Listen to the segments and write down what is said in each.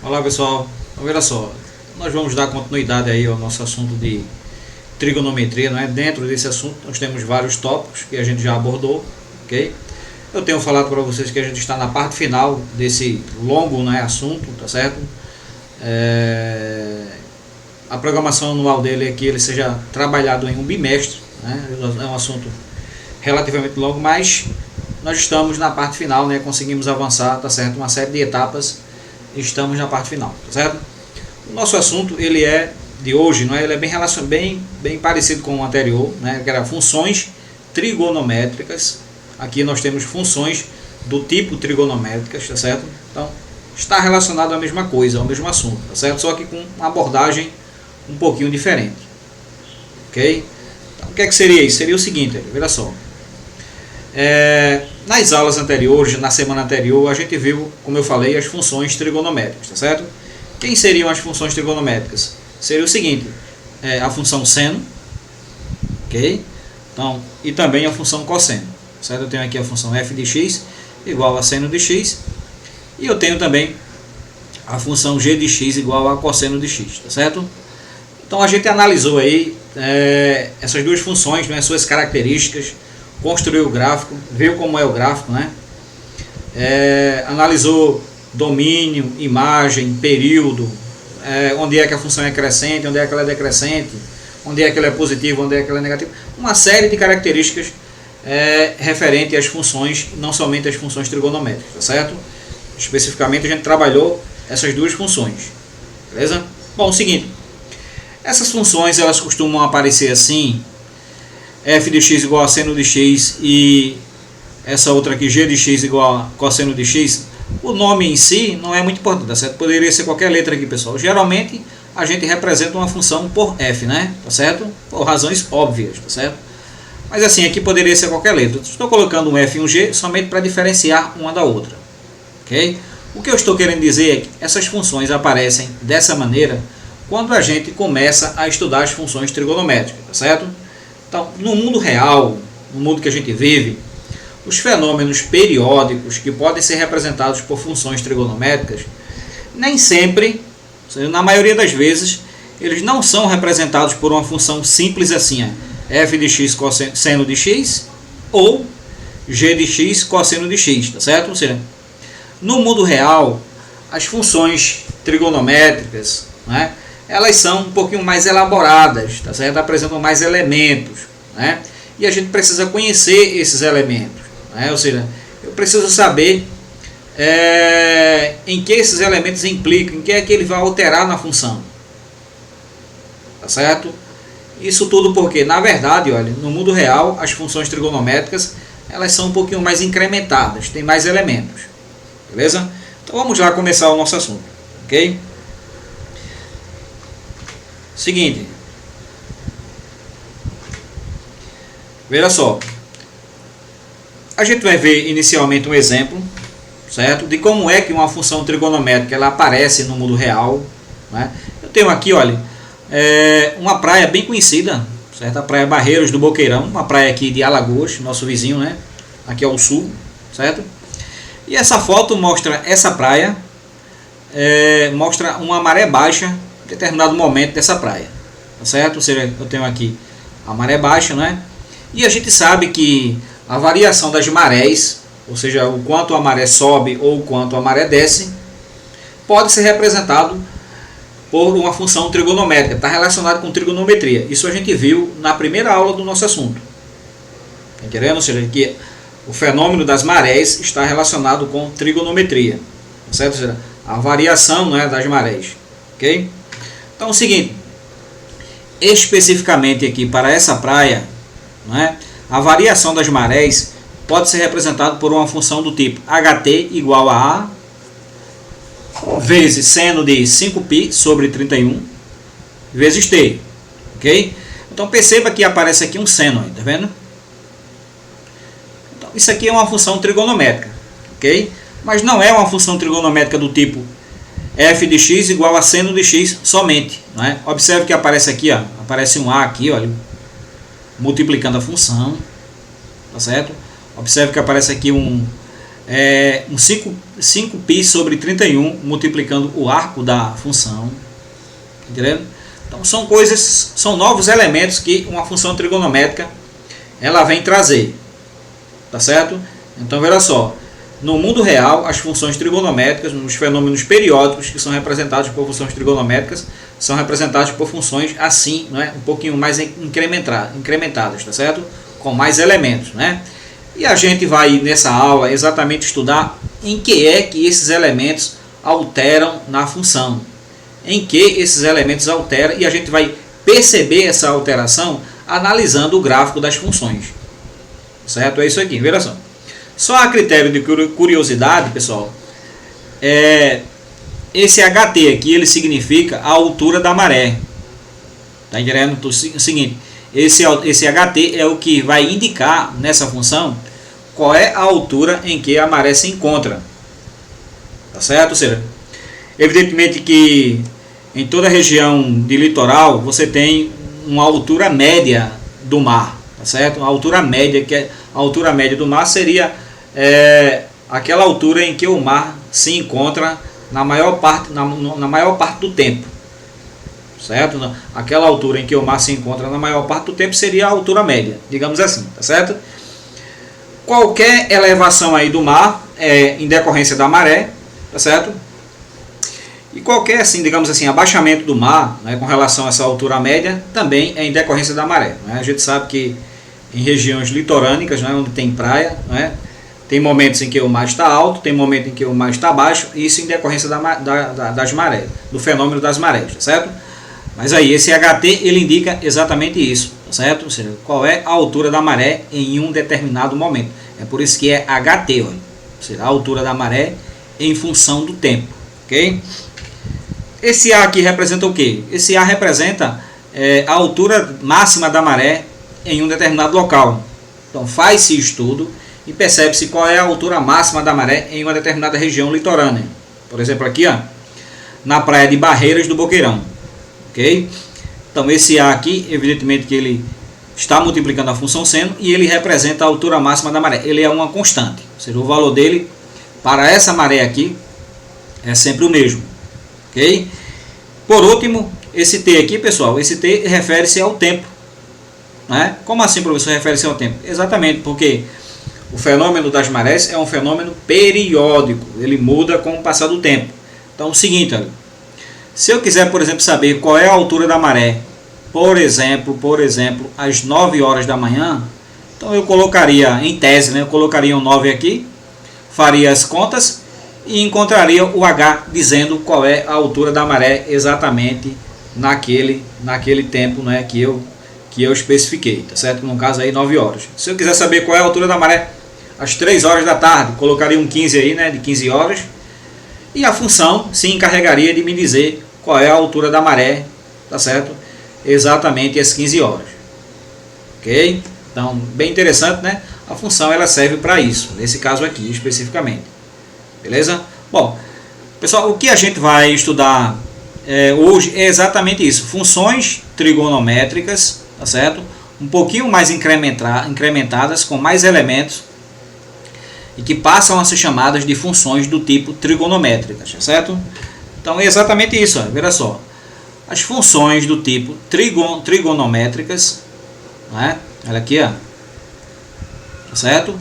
Olá pessoal, então, olha só, nós vamos dar continuidade aí ao nosso assunto de trigonometria, não é? Dentro desse assunto nós temos vários tópicos que a gente já abordou, ok? Eu tenho falado para vocês que a gente está na parte final desse longo, né, assunto, tá certo? A programação anual dele é que ele seja trabalhado em um bimestre, né? É um assunto relativamente longo, mas nós estamos na parte final, né? Conseguimos avançar, tá certo? Uma série de etapas. Estamos na parte final, tá certo? O nosso assunto ele é de hoje, não é? Ele é bem parecido com o anterior, né? Que era funções trigonométricas. Aqui nós temos funções do tipo trigonométricas, tá certo? Então está relacionado à mesma coisa, ao mesmo assunto, tá certo? Só que com uma abordagem um pouquinho diferente, ok? Então, o que é que seria isso? Seria o seguinte, veja só. Nas aulas anteriores, na semana anterior, a gente viu, como eu falei, as funções trigonométricas, tá certo? Quem seriam as funções trigonométricas? Seria o seguinte, a função seno, ok? Então, e também a função cosseno, certo? Eu tenho aqui a função f de x igual a seno de x, e eu tenho também a função g de x igual a cosseno de x, tá certo? Então a gente analisou aí essas duas funções, né, suas características, construiu o gráfico, viu como é o gráfico, né? Analisou domínio, imagem, período, onde é que a função é crescente, onde é que ela é decrescente, onde é que ela é positiva, onde é que ela é negativa, uma série de características referente às funções, não somente às funções trigonométricas, tá certo? Especificamente a gente trabalhou essas duas funções, beleza? Bom, o seguinte, essas funções elas costumam aparecer assim, f de x igual a seno de x e essa outra aqui, g de x igual a cosseno de x. O nome em si não é muito importante, tá certo? Poderia ser qualquer letra aqui, pessoal. Geralmente a gente representa uma função por f, né? Tá certo? Por razões óbvias, tá certo? Mas assim, aqui poderia ser qualquer letra. Estou colocando um f e um g somente para diferenciar uma da outra, ok? O que eu estou querendo dizer é que essas funções aparecem dessa maneira quando a gente começa a estudar as funções trigonométricas, tá certo? Então, no mundo real, no mundo que a gente vive, os fenômenos periódicos que podem ser representados por funções trigonométricas, nem sempre, na maioria das vezes, eles não são representados por uma função simples assim, f de x cosseno de x ou g de x cosseno de x, tá certo? Ou seja, no mundo real, as funções trigonométricas, né, elas são um pouquinho mais elaboradas, tá certo? Apresentam mais elementos, né? E a gente precisa conhecer esses elementos, né? Ou seja, eu preciso saber em que esses elementos implicam, em que é que ele vai alterar na função, tá certo? Isso tudo porque, na verdade, olha, no mundo real, as funções trigonométricas elas são um pouquinho mais incrementadas, tem mais elementos, beleza? Então vamos lá começar o nosso assunto, ok? Seguinte, veja só, a gente vai ver inicialmente um exemplo, certo, de como é que uma função trigonométrica ela aparece no mundo real, né? Eu tenho aqui, olha, uma praia bem conhecida, certo? A Praia Barreiros do Boqueirão, uma praia aqui de Alagoas, nosso vizinho, né? Aqui ao sul, certo? E essa foto mostra essa praia, mostra uma maré baixa em determinado momento dessa praia, tá certo? Ou seja, eu tenho aqui a maré baixa, né? E a gente sabe que a variação das marés, ou seja, o quanto a maré sobe ou o quanto a maré desce, pode ser representado por uma função trigonométrica, está relacionado com trigonometria. Isso a gente viu na primeira aula do nosso assunto. Tá entendendo? Ou seja, que o fenômeno das marés está relacionado com trigonometria, tá certo? Ou seja, a variação, né, das marés, ok? Então é o seguinte, especificamente aqui para essa praia, né, a variação das marés pode ser representada por uma função do tipo ht igual a vezes seno de 5π sobre 31 vezes t, ok? Então perceba que aparece aqui um seno, tá vendo? Então, isso aqui é uma função trigonométrica, ok? Mas não é uma função trigonométrica do tipo f de x igual a seno de x somente, não é? Observe que aparece aqui, ó, aparece um a aqui, olha, multiplicando a função, tá certo? Observe que aparece aqui um 5π sobre 31 multiplicando o arco da função, entendeu? Então são novos elementos que uma função trigonométrica ela vem trazer, tá certo? Então veja só, no mundo real as funções trigonométricas, os fenômenos periódicos que são representados por funções trigonométricas são representados por funções assim, né? Um pouquinho mais incrementadas, tá certo? Com mais elementos, né? E a gente vai nessa aula exatamente estudar em que é que esses elementos alteram na função. Em que esses elementos alteram, e a gente vai perceber essa alteração analisando o gráfico das funções. Certo? É isso aqui, veja só. Só a critério de curiosidade, pessoal, esse HT aqui ele significa a altura da maré. Tá entendendo? O seguinte, esse HT é o que vai indicar nessa função qual é a altura em que a maré se encontra. Tá certo? Ou seja, evidentemente que em toda a região de litoral você tem uma altura média do mar, tá certo? A altura média, que é a altura média do mar seria aquela altura em que o mar se encontra na maior parte do tempo, certo? Aquela altura em que o mar se encontra na maior parte do tempo seria a altura média, digamos assim, tá certo? Qualquer elevação aí do mar é em decorrência da maré, tá certo? E qualquer, assim, digamos assim, abaixamento do mar, né, com relação a essa altura média, também é em decorrência da maré. Né? A gente sabe que em regiões litorânicas, né, onde tem praia, né, tem momentos em que o mar está alto, tem momentos em que o mar está baixo, e isso em decorrência das marés, do fenômeno das marés, tá certo? Mas aí, esse HT, ele indica exatamente isso, tá certo? Ou seja, qual é a altura da maré em um determinado momento. É por isso que é HT, olha. Ou seja, a altura da maré em função do tempo, ok? Esse A aqui representa o quê? Esse A representa a altura máxima da maré em um determinado local. Então faz-se estudo e percebe-se qual é a altura máxima da maré em uma determinada região litorânea. Por exemplo, aqui, ó, na praia de Barreiras do Boqueirão. Ok? Então esse A aqui, evidentemente que ele está multiplicando a função seno e ele representa a altura máxima da maré. Ele é uma constante. Ou seja, o valor dele para essa maré aqui é sempre o mesmo. Ok? Por último, esse T aqui, pessoal, esse T refere-se ao tempo. Né? Como assim, professor, refere-se ao tempo? Exatamente, porque o fenômeno das marés é um fenômeno periódico. Ele muda com o passar do tempo. Então, é o seguinte, olha, se eu quiser, por exemplo, saber qual é a altura da maré, por exemplo, às 9 horas da manhã, então eu colocaria, em tese, né, eu colocaria um 9 aqui, faria as contas e encontraria o H dizendo qual é a altura da maré exatamente naquele tempo, né, que eu especifiquei, tá certo? No caso aí 9 horas. Se eu quiser saber qual é a altura da maré às 3 horas da tarde, colocaria um 15 aí, né, de 15 horas, e a função se encarregaria de me dizer qual é a altura da maré, tá certo? Exatamente às 15 horas. Ok? Então, bem interessante, né? A função ela serve para isso, nesse caso aqui especificamente. Beleza? Bom, pessoal, o que a gente vai estudar hoje é exatamente isso. Funções trigonométricas, tá certo? Um pouquinho mais incrementadas, com mais elementos, e que passam a ser chamadas de funções do tipo trigonométricas, tá certo? Então é exatamente isso, ó, veja só. As funções do tipo trigonométricas, né? Olha aqui, ó, tá certo?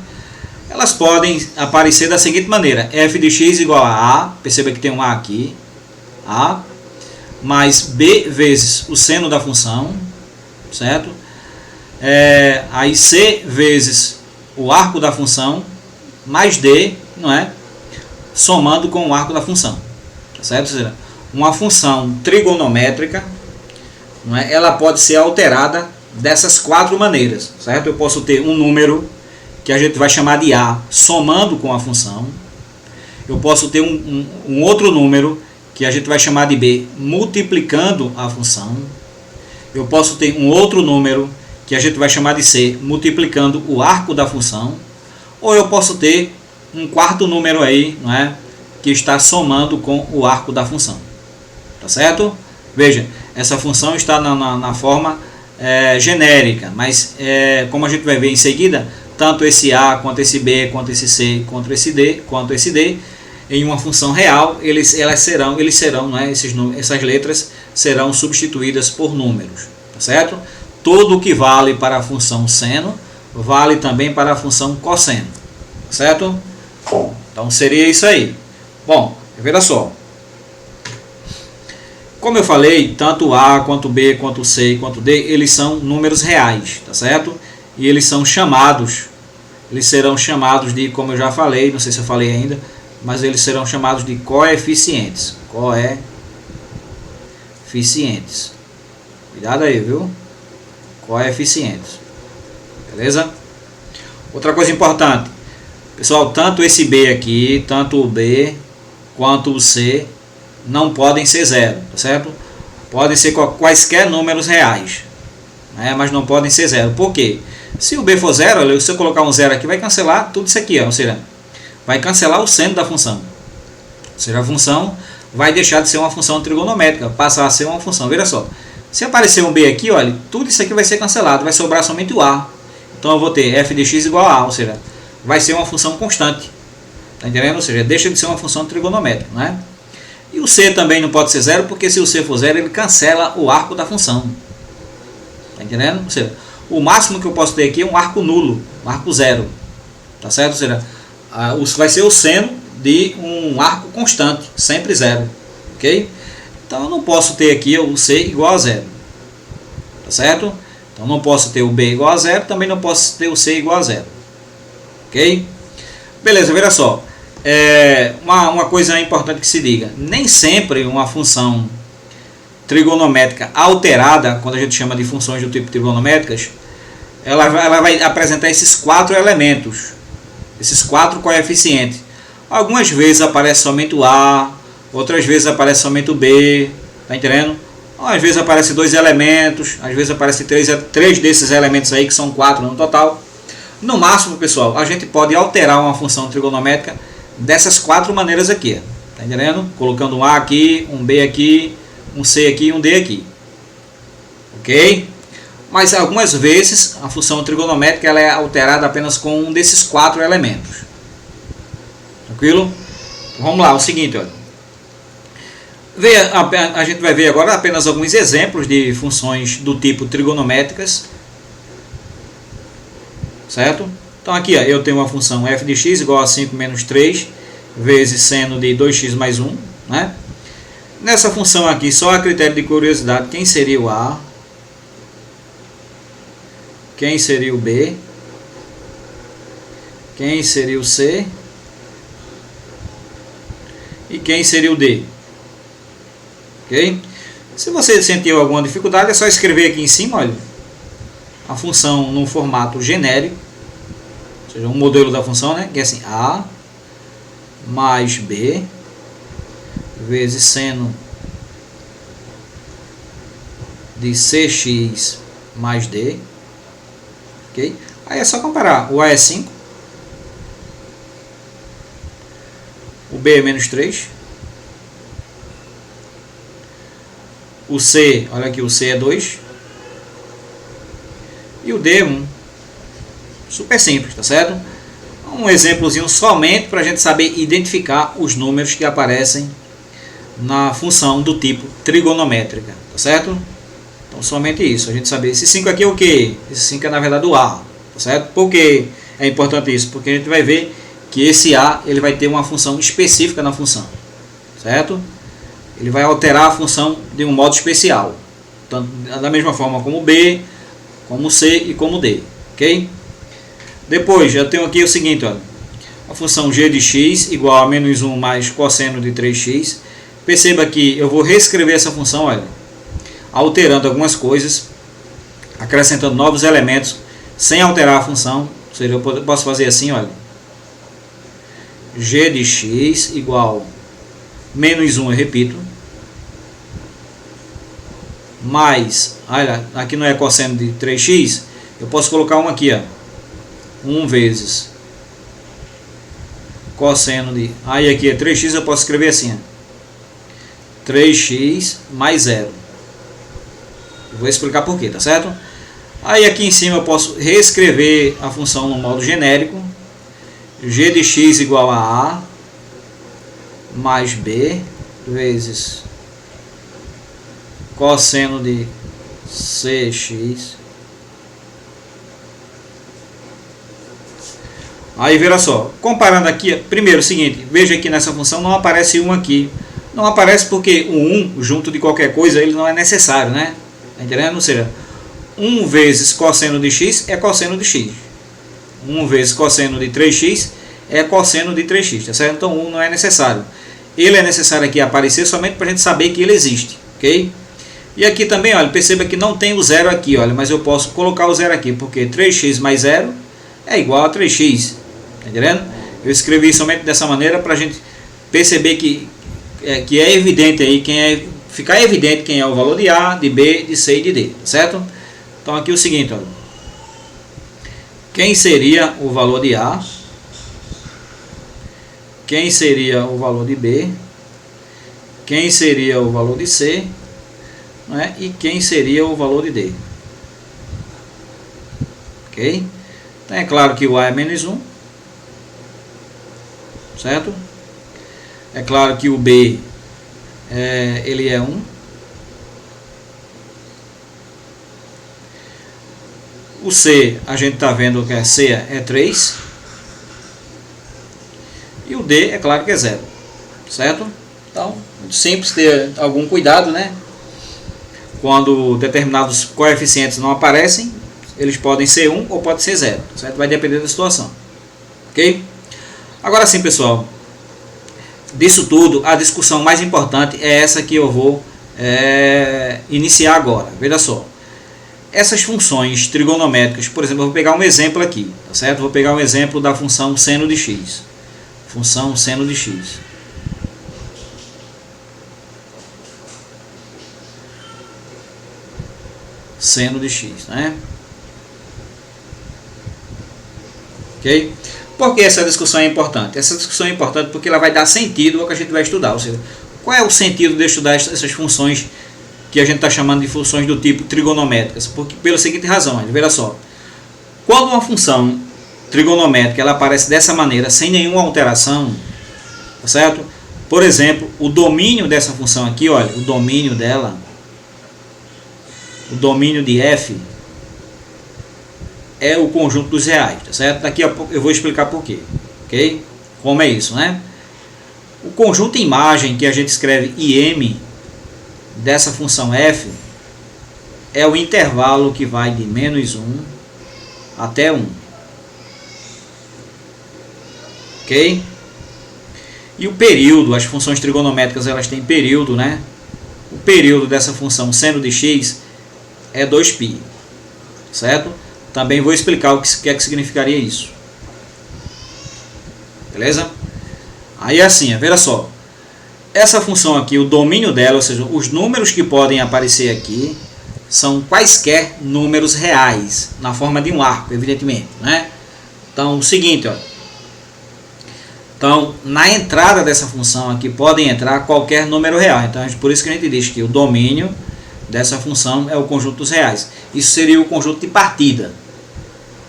Elas podem aparecer da seguinte maneira: f de x igual a A, perceba que tem um A aqui, A, mais B vezes o seno da função, certo? Aí C vezes o arco da função, mais D, não é? Somando com o arco da função, tá certo? Ou seja, uma função trigonométrica, não é? Ela pode ser alterada dessas 4 maneiras, certo? Eu posso ter um número que a gente vai chamar de A somando com a função. Eu posso ter um outro número que a gente vai chamar de B multiplicando a função. Eu posso ter um outro número que a gente vai chamar de C multiplicando o arco da função. Ou eu posso ter um quarto número aí, não é, que está somando com o arco da função, tá certo? Veja, essa função está na forma genérica, mas como a gente vai ver em seguida, tanto esse A, quanto esse B, quanto esse C, quanto esse D, em uma função real, eles serão, né, essas letras serão substituídas por números, tá certo? Tudo o que vale para a função seno, vale também para a função cosseno, tá certo? Então seria isso aí. Bom, veja só. Como eu falei, tanto A, quanto B, quanto C, quanto D, eles são números reais, tá certo? E eles serão chamados de, como eu já falei, não sei se eu falei ainda, mas eles serão chamados de coeficientes. Coeficientes. Cuidado aí, viu? Coeficientes. Beleza? Outra coisa importante. Pessoal, tanto esse B aqui, tanto o B, quanto o C, não podem ser zero, tá certo? Podem ser quaisquer números reais, né? Mas não podem ser zero. Por quê? Se o B for zero, se eu colocar um zero aqui, vai cancelar tudo isso aqui, ó, ou seja, vai cancelar o seno da função. Ou seja, a função vai deixar de ser uma função trigonométrica, passar a ser uma função. Veja só, se aparecer um B aqui, olha, tudo isso aqui vai ser cancelado, vai sobrar somente o A. Então eu vou ter f de x igual a A, ou seja, vai ser uma função constante. Tá entendendo? Ou seja, deixa de ser uma função trigonométrica, não é? E o C também não pode ser zero, porque se o C for zero, ele cancela o arco da função. Tá entendendo? Ou seja, o máximo que eu posso ter aqui é um arco nulo, um arco zero. Tá certo? Ou seja, vai ser o seno de um arco constante, sempre zero. Ok? Então eu não posso ter aqui o C igual a zero. Tá certo? Então não posso ter o B igual a zero, também não posso ter o C igual a zero. Ok? Beleza, veja só. Uma coisa importante que se diga, nem sempre uma função trigonométrica alterada, quando a gente chama de funções do tipo trigonométricas, ela vai apresentar esses quatro elementos, esses quatro coeficientes. Algumas vezes aparece somente o A, outras vezes aparece somente o B, tá entendendo? Às vezes aparece dois elementos, às vezes aparece três desses elementos aí, que são quatro no total. No máximo, pessoal, a gente pode alterar uma função trigonométrica dessas quatro maneiras aqui, tá entendendo? Colocando um A aqui, um B aqui, um C aqui e um D aqui, ok? Mas algumas vezes a função trigonométrica ela é alterada apenas com um desses quatro elementos, tranquilo? Então, vamos lá, o seguinte, olha. A gente vai ver agora apenas alguns exemplos de funções do tipo trigonométricas, certo? Então aqui, ó, eu tenho uma função f de x igual a 5 menos 3 vezes seno de 2x mais 1, né? Nessa função aqui, só a critério de curiosidade, quem seria o A? Quem seria o B? Quem seria o C? E quem seria o D? Ok? Se você sentiu alguma dificuldade, é só escrever aqui em cima, olha, a função num formato genérico, ou seja, um modelo da função, né? Que é assim, A mais B vezes seno de cx mais d, ok? Aí é só comparar, o A é 5, o B é menos 3, o C, olha aqui, o C é 2 e o D é 1. Super simples, tá certo? Um exemplozinho somente para a gente saber identificar os números que aparecem na função do tipo trigonométrica, tá certo? Então somente isso, a gente saber. Esse 5 aqui é o que? Esse 5 é na verdade o A, tá certo? Por que é importante isso? Porque a gente vai ver que esse A ele vai ter uma função específica na função, certo? Ele vai alterar a função de um modo especial, tanto da mesma forma como o B, como o C e como o D, ok? Depois, já tenho aqui o seguinte, olha, a função g de x igual a menos 1 mais cosseno de 3x. Perceba que eu vou reescrever essa função, olha, alterando algumas coisas, acrescentando novos elementos, sem alterar a função. Ou seja, eu posso fazer assim, olha, g de x igual a menos 1, eu repito, mais, olha, aqui não é cosseno de 3x, eu posso colocar um aqui, ó, 1 vezes cosseno de... Aí aqui é 3x, eu posso escrever assim, ó, 3x mais 0. Eu vou explicar por quê, tá certo? Aí aqui em cima eu posso reescrever a função no modo genérico. G de x igual a A mais B vezes cosseno de CX. Aí veja só, comparando aqui, primeiro o seguinte, veja que nessa função não aparece 1 aqui. Não aparece porque o 1 junto de qualquer coisa ele não é necessário, né? Tá entendendo? Ou seja, 1 vezes cosseno de x é cosseno de x. 1 vezes cosseno de 3x é cosseno de 3x, tá certo? Então 1 não é necessário. Ele é necessário aqui aparecer somente para a gente saber que ele existe, ok? E aqui também, olha, perceba que não tem o zero aqui, olha, mas eu posso colocar o zero aqui, porque 3x mais 0 é igual a 3x, tá entendendo? Eu escrevi somente dessa maneira para a gente perceber que é evidente aí, ficar evidente quem é o valor de A, de B, de C e de D, tá certo? Então aqui é o seguinte, olha, quem seria o valor de A, quem seria o valor de B, quem seria o valor de C, né? E quem seria o valor de D. Ok? Então é claro que o A é menos 1, certo? É claro que o B ele é 1. O C, a gente está vendo que C é 3. E o D, é claro que é 0. Certo? Então, muito simples, ter algum cuidado, né? Quando determinados coeficientes não aparecem, eles podem ser 1 ou pode ser 0. Certo? Vai depender da situação. Ok? Agora sim, pessoal. Disso tudo, a discussão mais importante é essa que eu vou iniciar agora. Veja só. Essas funções trigonométricas, por exemplo, eu vou pegar um exemplo aqui, tá certo? Vou pegar um exemplo da função seno de x. Função seno de x. Seno de x, né? Ok? Por que essa discussão é importante? Essa discussão é importante porque ela vai dar sentido ao que a gente vai estudar. Ou seja, qual é o sentido de estudar essas funções que a gente está chamando de funções do tipo trigonométricas? Porque, pela seguinte razão, veja só. Quando uma função trigonométrica ela aparece dessa maneira, sem nenhuma alteração, tá certo? Por exemplo, o domínio dessa função aqui, olha, o domínio dela, o domínio de f é o conjunto dos reais, tá certo? Daqui a pouco eu vou explicar por quê, ok? Como é isso, né? O conjunto imagem que a gente escreve im dessa função f é o intervalo que vai de menos 1 até 1. Ok? E o período, as funções trigonométricas elas têm período, né? O período dessa função seno de x é 2π, certo? Também vou explicar o que é que significaria isso. Beleza? Aí assim, veja só. Essa função aqui, o domínio dela, ou seja, os números que podem aparecer aqui, são quaisquer números reais, na forma de um arco, evidentemente, né? Então, o seguinte, ó. Então, na entrada dessa função aqui, podem entrar qualquer número real. Então, por isso que a gente diz que o domínio dessa função é o conjunto dos reais. Isso seria o conjunto de partida.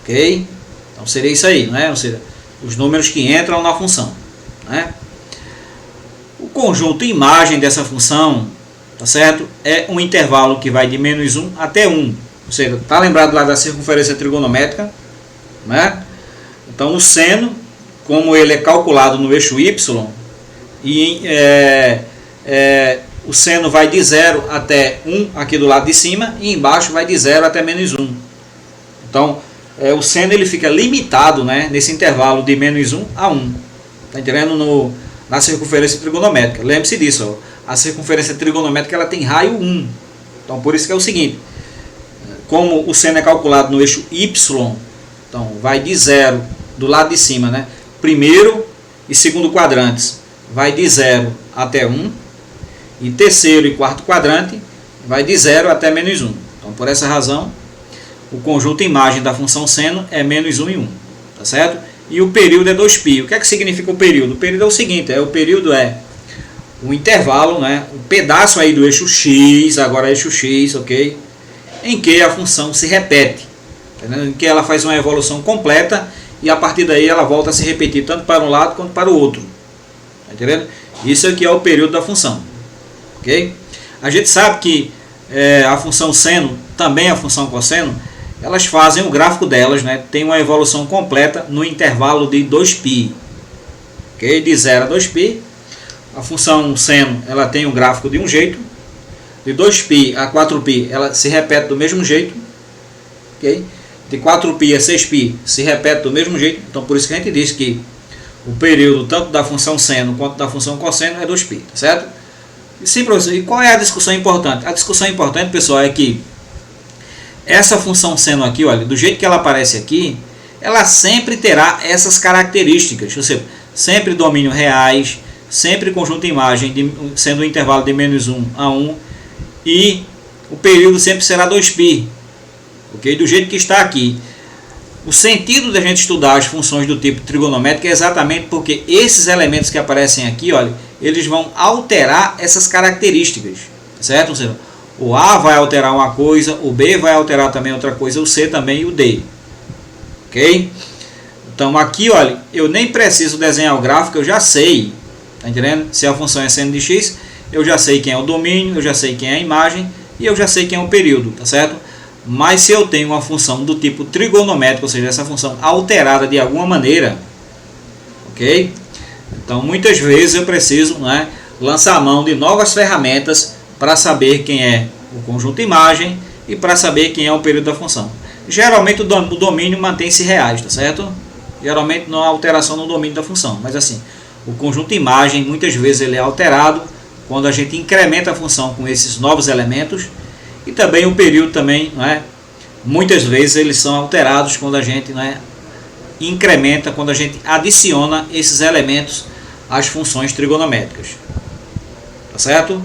Ok? Então, seria isso aí, né? Ou seja, os números que entram na função, né? O conjunto imagem dessa função, tá certo? É um intervalo que vai de menos 1 até 1. Ou seja, tá lembrado lá da circunferência trigonométrica, né? Então, o seno, como ele é calculado no eixo y, e o seno vai de 0 até 1 aqui do lado de cima, e embaixo vai de 0 até menos 1. Então, o seno ele fica limitado, né, nesse intervalo de menos 1 a 1. Tá entendendo? Na circunferência trigonométrica. Lembre-se disso, ó. A circunferência trigonométrica ela tem raio 1. Então, por isso que é o seguinte, como o seno é calculado no eixo y, então vai de 0 do lado de cima, né? Primeiro e segundo quadrantes vai de 0 até 1, e terceiro e quarto quadrante vai de 0 até menos 1. Então, por essa razão, o conjunto imagem da função seno é menos 1 e 1, tá certo? e o período é 2π. O que é que significa o período? O período é o seguinte, o período é o intervalo, né, um pedaço aí do eixo x, agora eixo x, ok? Em que a função se repete, entendeu? Em que ela faz uma evolução completa e a partir daí ela volta a se repetir tanto para um lado quanto para o outro. Tá entendendo? Isso aqui é o período da função, ok? A gente sabe que a função seno, também a função cosseno, elas fazem o gráfico delas, né, tem uma evolução completa no intervalo de 2π, ok? De 0 a 2π. A função seno, ela tem um gráfico de um jeito, de 2π a 4π ela se repete do mesmo jeito, okay? De 4π a 6π se repete do mesmo jeito. Então por isso que a gente diz que o período tanto da função seno quanto da função cosseno é 2π, tá certo? E sim, professor, e qual é a discussão importante? A discussão importante, pessoal, é que essa função seno aqui, olha, do jeito que ela aparece aqui, ela sempre terá essas características, ou seja, sempre domínio reais, sempre conjunto imagem, sendo o intervalo de -1 a 1, e o período sempre será 2π, ok? Do jeito que está aqui. O sentido da gente estudar as funções do tipo trigonométrico é exatamente porque esses elementos que aparecem aqui, olha, eles vão alterar essas características, certo? Ou seja, o A vai alterar uma coisa, o B vai alterar também outra coisa, o C também e o D, ok? Então aqui, olha, eu nem preciso desenhar o gráfico, eu já sei. Tá entendendo? Se a função é seno de x, eu já sei quem é o domínio, eu já sei quem é a imagem e eu já sei quem é o período, tá certo? Mas se eu tenho uma função do tipo trigonométrico, ou seja, essa função alterada de alguma maneira, ok? Então muitas vezes eu preciso, né, lançar a mão de novas ferramentas para saber quem é o conjunto imagem e para saber quem é o período da função. Geralmente o domínio mantém-se reais, tá certo? Geralmente não há alteração no domínio da função, mas assim, o conjunto imagem, muitas vezes ele é alterado quando a gente incrementa a função com esses novos elementos, e também o período também, não é? Muitas vezes eles são alterados quando a gente, não é, incrementa, quando a gente adiciona esses elementos às funções trigonométricas. Tá certo?